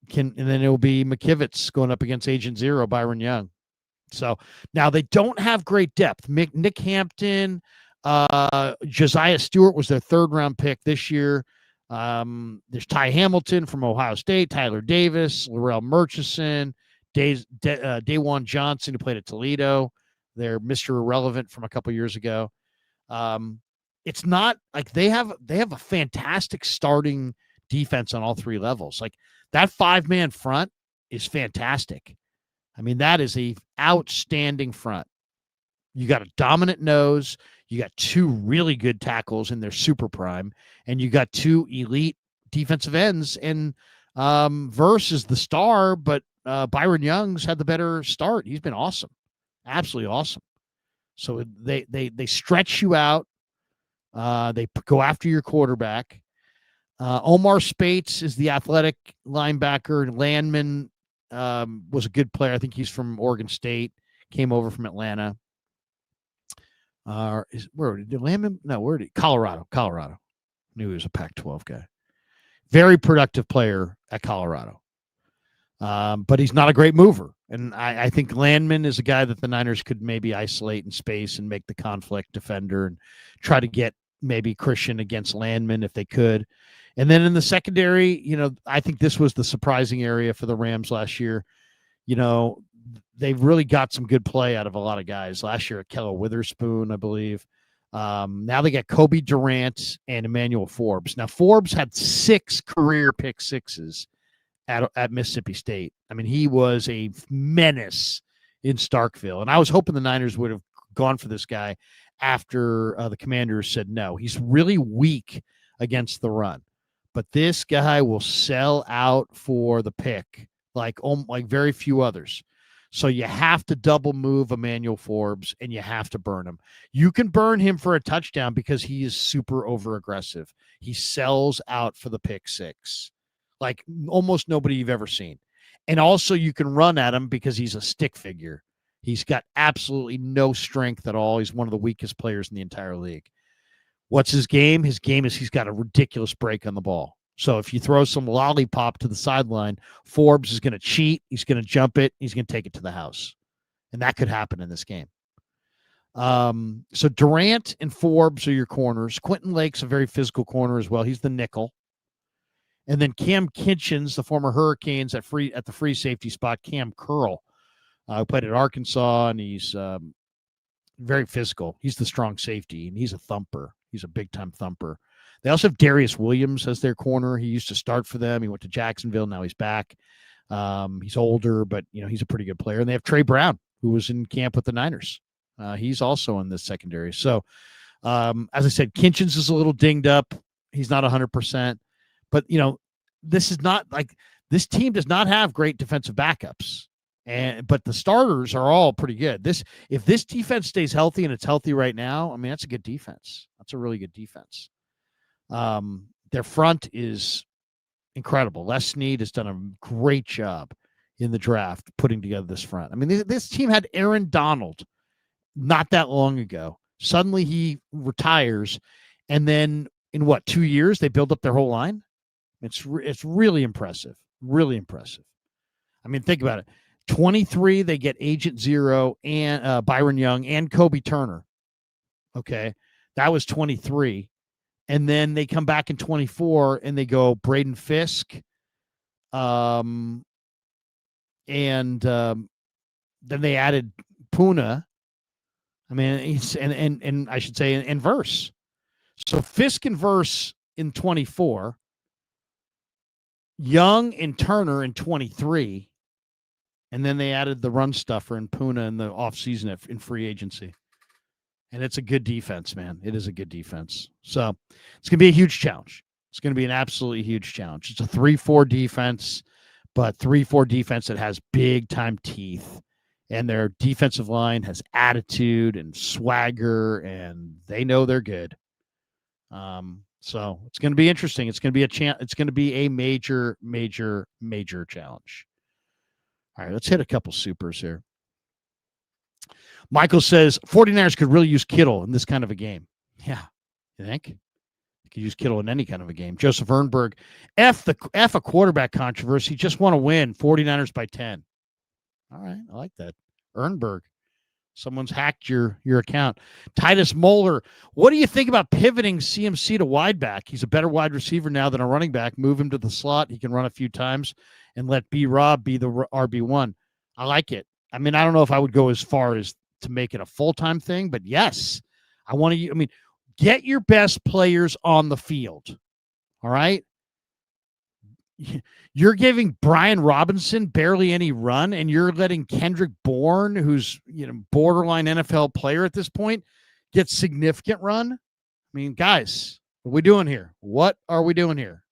it'll be McKivitz going up against Agent Zero, Byron Young. So now they don't have great depth. Nick Hampton, Josiah Stewart was their 3rd round pick this year. There's Ty Hamilton from Ohio State, Tyler Davis, Laurel Murchison, Dawan Johnson, who played at Toledo. They're Mr. Irrelevant from a couple years ago. It's not like they have a fantastic starting defense on all 3 levels. Like that 5-man front is fantastic. I mean, that is a outstanding front. You got a dominant nose. You got 2 really good tackles in their super prime, and you got 2 elite defensive ends. And Verse is the star, but Byron Young's had the better start. He's been awesome, absolutely awesome. So they stretch you out. They go after your quarterback. Omar Spates is the athletic linebacker. Landman was a good player. I think he's from Oregon State, came over from Atlanta. Where did Landman? No, where did Colorado? Knew he was a Pac-12 guy. Very productive player at Colorado. But he's not a great mover. And I think Landman is a guy that the Niners could maybe isolate in space and make the conflict defender and try to get maybe Christian against Landman if they could. And then in the secondary, I think this was the surprising area for the Rams last year. They've really got some good play out of a lot of guys. Last year, Keller Witherspoon, I believe. Now they got Kobe Durant and Emmanuel Forbes. Now, Forbes had 6 career pick sixes at Mississippi State. I mean, he was a menace in Starkville. And I was hoping the Niners would have gone for this guy after the Commanders said no. He's really weak against the run. But this guy will sell out for the pick like very few others. So you have to double move Emmanuel Forbes, and you have to burn him. You can burn him for a touchdown because he is super over aggressive. He sells out for the pick six, like almost nobody you've ever seen. And also you can run at him because he's a stick figure. He's got absolutely no strength at all. He's one of the weakest players in the entire league. What's his game? His game is he's got a ridiculous break on the ball. So if you throw some lollipop to the sideline, Forbes is going to cheat. He's going to jump it. He's going to take it to the house. And that could happen in this game. So Durant and Forbes are your corners. Quentin Lake's a very physical corner as well. He's the nickel. And then Cam Kitchens, the former Hurricanes at the free safety spot, Cam Curl, who played at Arkansas, and he's very physical. He's the strong safety, and he's a thumper. He's a big-time thumper. They also have Darius Williams as their corner. He used to start for them. He went to Jacksonville. Now he's back. He's older, but he's a pretty good player. And they have Trey Brown, who was in camp with the Niners. He's also in this secondary. So, as I said, Kitchens is a little dinged up. He's not 100%. But, this is not like this team does not have great defensive backups. But the starters are all pretty good. If this defense stays healthy, and it's healthy right now, I mean, that's a good defense. That's a really good defense. Their front is incredible. Les Snead has done a great job in the draft putting together this front. I mean, this team had Aaron Donald not that long ago. Suddenly he retires, and then in 2 years they build up their whole line? It's really impressive. Really impressive. I mean, think about it. 23, they get Agent Zero and Byron Young and Kobe Turner. Okay, that was 23. And then they come back in 24 and they go Braden Fisk. And then they added Puna. I mean, and I should say in Verse. So Fisk and Verse in 24. Young and Turner in 23. And then they added the run stuffer and Puna in the offseason in free agency. And it's a good defense, man. It is a good defense. So it's going to be a huge challenge. It's going to be an absolutely huge challenge. It's a 3-4 defense, but 3-4 defense that has big time teeth, and their defensive line has attitude and swagger, and they know they're good. So it's going to be interesting. It's going to be it's going to be a major, major, major challenge. All right, let's hit a couple supers here. Michael says 49ers could really use Kittle in this kind of a game. Yeah, you think? You could use Kittle in any kind of a game. Joseph Ernberg, F a quarterback controversy. Just want to win. 49ers by 10. All right, I like that. Ernberg. Someone's hacked your account. Titus Moeller, what do you think about pivoting CMC to wide back? He's a better wide receiver now than a running back. Move him to the slot. He can run a few times and let B-Rob be the RB1. I like it. I mean, I don't know if I would go as far as to make it a full-time thing, but yes, get your best players on the field. All right? You're giving Brian Robinson barely any run, and you're letting Kendrick Bourne, who's borderline NFL player at this point, get significant run. I mean, guys, what are we doing here? What are we doing here?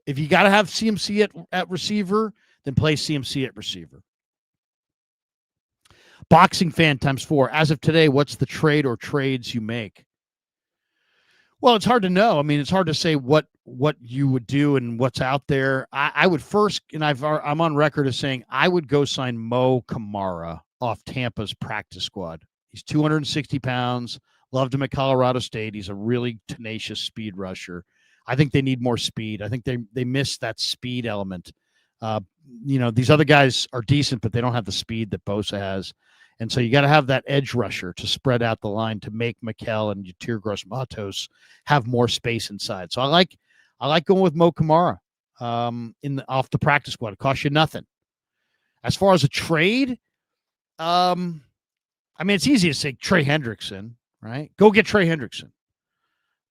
If you got to have CMC at receiver, then play CMC at receiver. Boxing fan times 4. As of today, what's the trade or trades you make? Well, it's hard to know. I mean, it's hard to say what you would do and what's out there. I would first, and I'm on record as saying I would go sign Mo Kamara off Tampa's practice squad. He's 260 pounds. Loved him at Colorado State. He's a really tenacious speed rusher. I think they need more speed. I think they miss that speed element. These other guys are decent, but they don't have the speed that Bosa has. And so you got to have that edge rusher to spread out the line to make Mikel and Yatir Gross-Matos have more space inside. So I like going with Mo Kamara off the practice squad. It costs you nothing. As far as a trade, it's easy to say Trey Hendrickson, right? Go get Trey Hendrickson.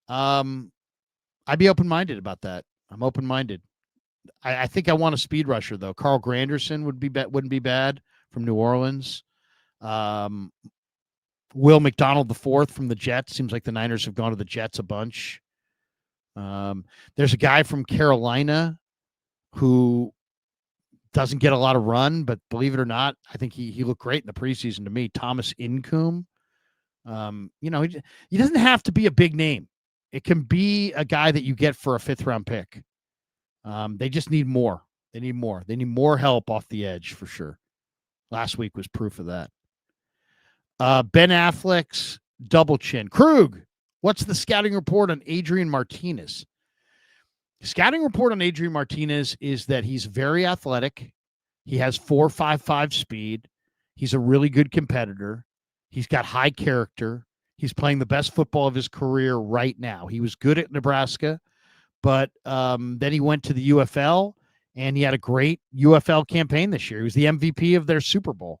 I'd be open-minded about that. I'm open-minded. I think I want a speed rusher though. Carl Granderson wouldn't be bad from New Orleans. Will McDonald IV from the Jets. Seems like the Niners have gone to the Jets a bunch. There's a guy from Carolina who doesn't get a lot of run, but believe it or not, I think he looked great in the preseason to me. Thomas Incoom. He doesn't have to be a big name. It can be a guy that you get for a 5th round pick. They just need more. They need more. They need more help off the edge for sure. Last week was proof of that. Ben Affleck's double chin. Krug, what's the scouting report on Adrian Martinez? Scouting report on Adrian Martinez is that he's very athletic. He has 4.55 speed. He's a really good competitor. He's got high character. He's playing the best football of his career right now. He was good at Nebraska, but then he went to the UFL, and he had a great UFL campaign this year. He was the MVP of their Super Bowl.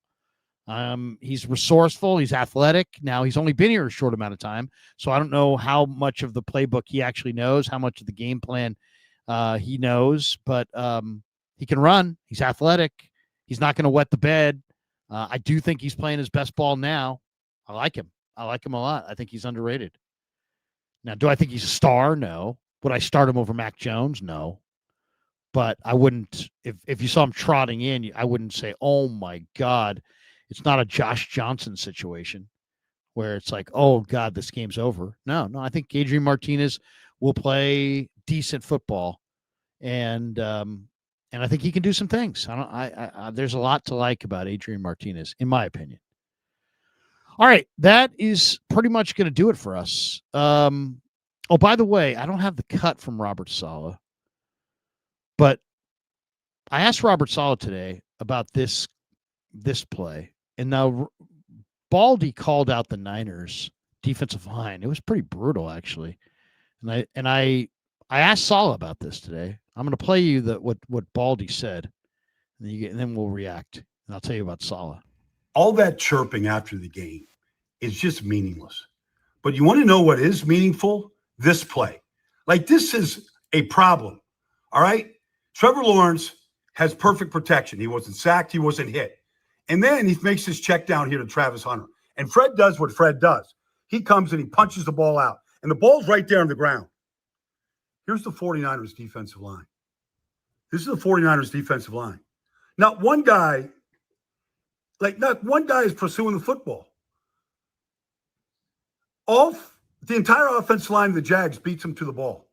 He's resourceful. He's athletic. Now, he's only been here a short amount of time, so I don't know how much of the playbook he actually knows, how much of the game plan he knows, but he can run. He's athletic. He's not going to wet the bed. I do think he's playing his best ball now. I like him. I like him a lot. I think he's underrated. Now, do I think he's a star? No. Would I start him over Mac Jones? No. But I wouldn't, if you saw him trotting in, I wouldn't say, oh my God, it's not a Josh Johnson situation where it's like, oh God, this game's over. No, I think Adrian Martinez will play decent football. And I think he can do some things. There's a lot to like about Adrian Martinez, in my opinion. All right, that is pretty much going to do it for us. Oh, by the way, I don't have the cut from Robert Saleh, but I asked Robert Saleh today about this play, and now Baldy called out the Niners defensive line. It was pretty brutal, actually. And I asked Saleh about this today. I'm going to play you what Baldy said, and then we'll react, and I'll tell you about Saleh. All that chirping after the game is just meaningless. But you want to know what is meaningful? This play. Like, this is a problem. All right? Trevor Lawrence has perfect protection. He wasn't sacked. He wasn't hit. And then he makes his check down here to Travis Hunter. And Fred does what Fred does. He comes and he punches the ball out. And the ball's right there on the ground. Here's the 49ers defensive line. This is the 49ers defensive line. Not one guy is pursuing the football. The entire offensive line of the Jags beats them to the ball.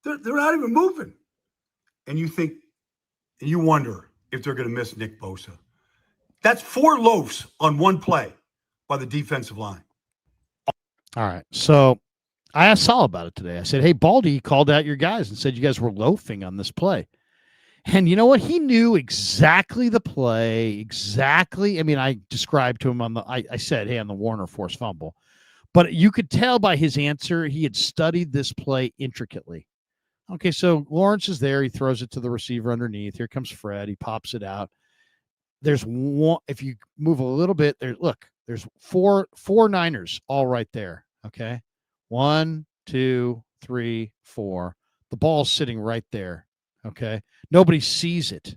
They're not even moving. And you wonder if they're going to miss Nick Bosa. That's 4 loafs on one play by the defensive line. All right. So I asked Saul about it today. I said, hey, Baldy called out your guys and said you guys were loafing on this play. And you know what? He knew exactly the play, exactly. I mean, I described to him I said, hey, on the Warner forced fumble. But you could tell by his answer, he had studied this play intricately. Okay, so Lawrence is there. He throws it to the receiver underneath. Here comes Fred. He pops it out. There's one. If you move a little bit, there's four Niners all right there. Okay, 1, 2, 3, 4. The ball's sitting right there. Okay, nobody sees it,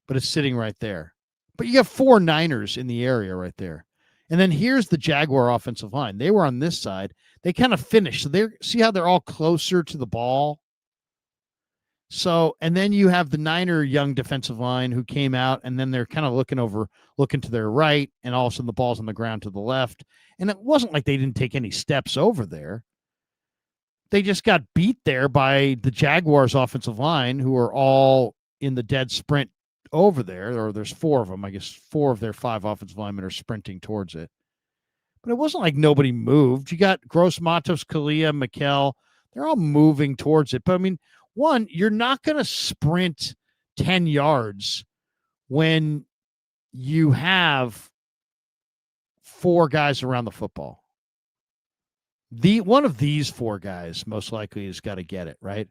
but it's sitting right there. But you got 4 Niners in the area right there. And then here's the Jaguar offensive line. They were on this side. They kind of finished. So see how they're all closer to the ball? So, and then you have the Niner young defensive line who came out, and then they're kind of looking to their right, and all of a sudden the ball's on the ground to the left. And it wasn't like they didn't take any steps over there. They just got beat there by the Jaguars offensive line, who are all in the dead sprint over there, or there's 4 of them. I guess 4 of their 5 offensive linemen are sprinting towards it. But it wasn't like nobody moved. You got Gross Matos, Kalia, Mikkel. They're all moving towards it. But I mean, one, you're not going to sprint 10 yards when you have 4 guys around the football. One of these 4 guys most likely has got to get it, right?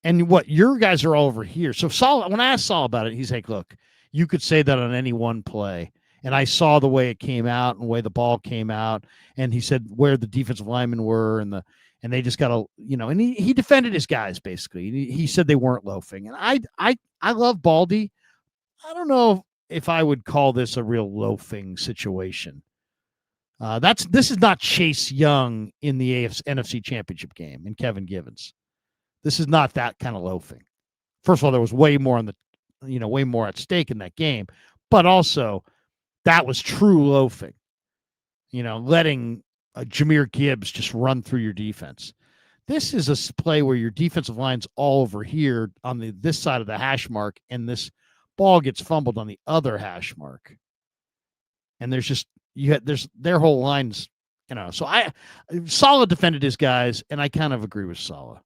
And what your guys are all over here. So Saul, when I asked Saul about it, he's like, look, you could say that on any one play. And I saw the way it came out and the way the ball came out. And he said where the defensive linemen were and they just got to, and he defended his guys basically. He said they weren't loafing. And I love Baldy. I don't know if I would call this a real loafing situation. This is not Chase Young in the NFC Championship game and Kevin Givens. This is not that kind of loafing. First of all, there was way more way more at stake in that game, but also that was true loafing. Letting Jahmyr Gibbs just run through your defense. This is a play where your defensive line's all over here on this side of the hash mark, and this ball gets fumbled on the other hash mark. And there's their whole lines, So Saleh defended his guys, and I kind of agree with Saleh.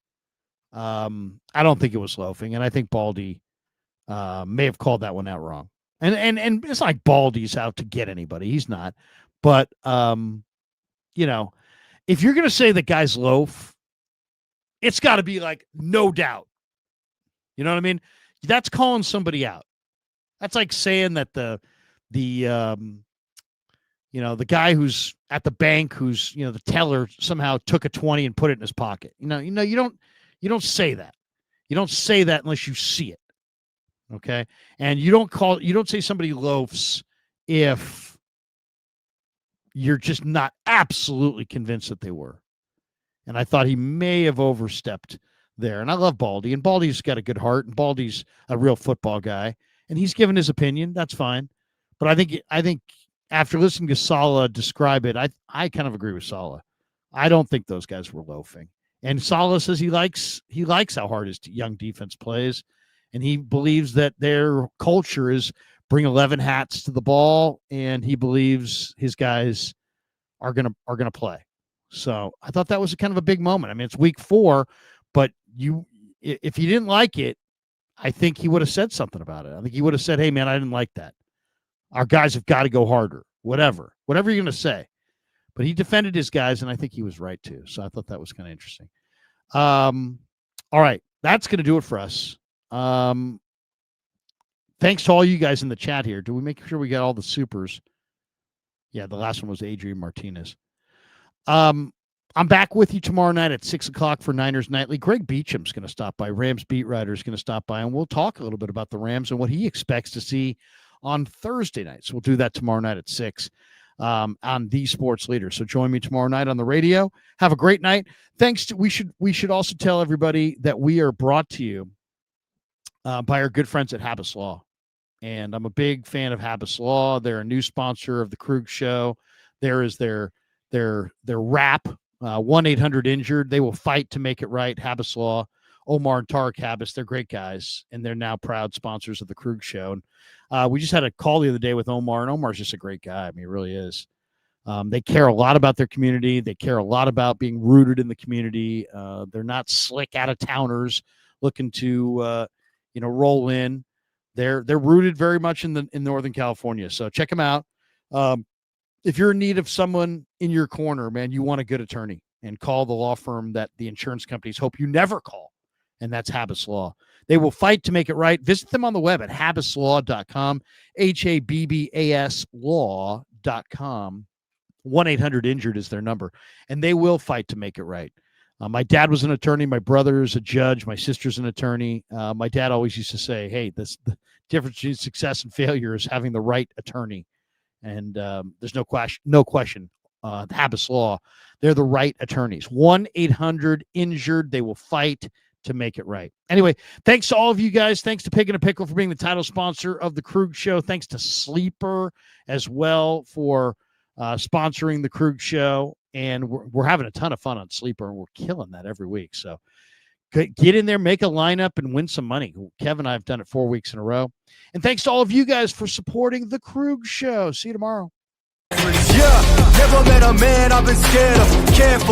I don't think it was loafing, and I think Baldy may have called that one out wrong. And it's like Baldy's out to get anybody. He's not. But if you're gonna say that guys loaf, it's got to be like no doubt. You know what I mean? That's calling somebody out. That's like saying that the guy who's at the bank, who's the teller somehow took a 20 and put it in his pocket. You don't say that. You don't say that unless you see it. Okay. And you don't say somebody loafs if you're just not absolutely convinced that they were. And I thought he may have overstepped there. And I love Baldy, and Baldy's got a good heart, and Baldy's a real football guy, and he's given his opinion. That's fine. But I think after listening to Saleh describe it, I kind of agree with Saleh. I don't think those guys were loafing. And Saleh says he likes how hard his young defense plays, and he believes that their culture is bring 11 hats to the ball, and he believes his guys are gonna play. So I thought that was kind of a big moment. I mean, it's week 4, but if you didn't like it, I think he would have said something about it. I think he would have said, "Hey, man, I didn't like that. Our guys have got to go harder." Whatever you're going to say. But he defended his guys, and I think he was right too. So I thought that was kind of interesting. All right, that's going to do it for us. Thanks to all you guys in the chat here. Do we make sure we got all the supers? Yeah, the last one was Adrian Martinez. I'm back with you tomorrow night at 6:00 for Niners Nightly. Greg Beacham's going to stop by. Rams beat writer is going to stop by, and we'll talk a little bit about the Rams and what he expects to see on Thursday night. So we'll do that tomorrow night at 6. on the Sports Leader. So join me tomorrow night on the radio. Have a great night. Thanks. We should also tell everybody that we are brought to you by our good friends at Habbas Law. And I'm a big fan of Habbas Law. They're a new sponsor of the Krug Show. There is their rap, 1-800-INJURED. They will fight to make it right. Habbas Law, Omar and Tarek Habbas, they're great guys, and they're now proud sponsors of the Krug Show. And we just had a call the other day with Omar, and Omar's just a great guy. I mean, he really is. They care a lot about their community. They care a lot about being rooted in the community. They're not slick out-of-towners looking to roll in. They're rooted very much in Northern California. So check them out. If you're in need of someone in your corner, man, you want a good attorney, and call the law firm that the insurance companies hope you never call. And that's Habbas Law. They will fight to make it right. Visit them on the web at habbaslaw.com, HABBAS law.com. 1-800-INJURED is their number, and they will fight to make it right. My dad was an attorney. My brother is a judge. My sister's an attorney. My dad always used to say, hey, the difference between success and failure is having the right attorney. And there's no question. Habbas Law, they're the right attorneys. 1-800-INJURED. They will fight to make it right. Anyway, thanks to all of you guys. Thanks to Pig and a Pickle for being the title sponsor of the Krug Show. Thanks to Sleeper as well for sponsoring the Krug Show. And we're having a ton of fun on Sleeper, and we're killing that every week. So get in there, make a lineup, and win some money. Kevin and I have done it 4 weeks in a row. And thanks to all of you guys for supporting the Krug Show. See you tomorrow. Yeah, never met a man I've been scared of. Careful.